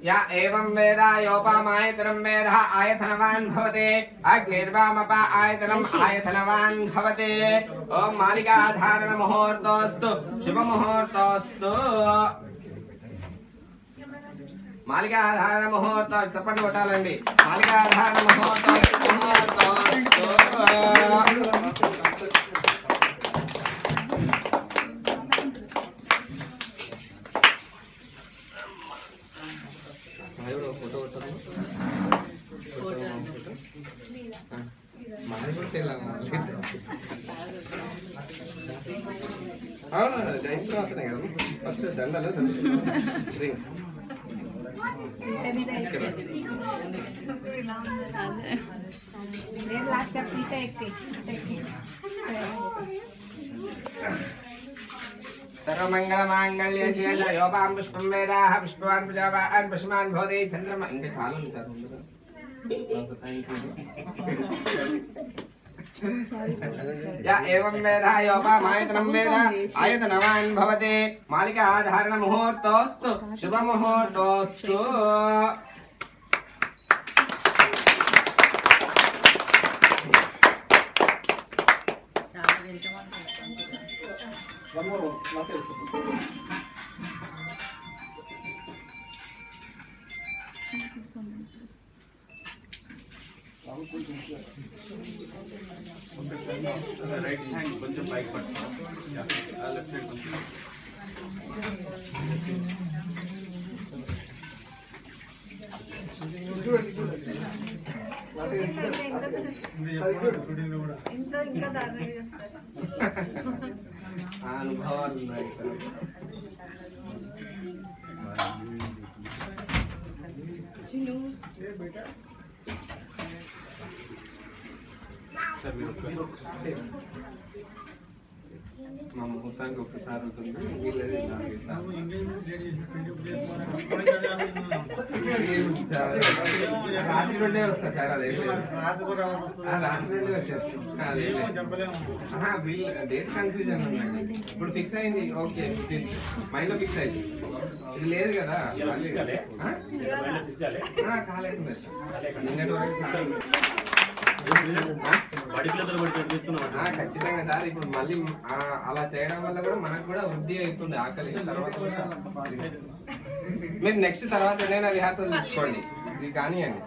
या एवं वेद योपामायतनं वेद आयतनवान् भवते अग्निर्वामप आयतनम् आयतनवान् भवते ओम मालिकाधारण मुहूर्तोस्तु शुभ मुहूर्तोस्तु मालिकाधारण मुहूर्त चप्पट కొట్టాలండి मालिकाधारण मुहूर्तोस्तु फस्ट దండలు డ్రింక్స్ सर्वमंगलमांगल्ये शिवे योपां पुष्पं वेदाः पुष्पवान् प्रजावान् पशुमान् भवति चंद्रमा इंके चालू సార్ या एवं वेद योपामायतनं वेद आयतनवान् भवति मालिकाधारण मुहूर्तोस्तु शुभ मुहूर्तोस्तु రైట్ హ్యాండ్ కొంచెం పైకి పట్టుకో లెఫ్ట్ హ్యాండ్ కొంచెం అనుభవాలు ఉన్నాయి మా ముహూర్తానికి ఒక్కసారి ఉంటుంది రాత్రి నుండే వస్తా సార్ అదే రాత్రి నుండే వచ్చేస్తాం డేట్ కన్ఫ్యూజన్ ఉన్నాయి ఇప్పుడు ఫిక్స్ అయింది ఓకే మైండ్ లో ఫిక్స్ అయింది ఇది లేదు కదా కాలేదు నిన్నటి వరకు ఖచ్చితంగా సార్ ఇప్పుడు మళ్ళీ అలా చేయడం వల్ల కూడా మనకు కూడా వృద్ధి అవుతుంది ఆకలి తర్వాత మీరు నెక్స్ట్ తర్వాత ఏదైనా రిహార్సల్ తీసుకోండి ఇది కానివ్వండి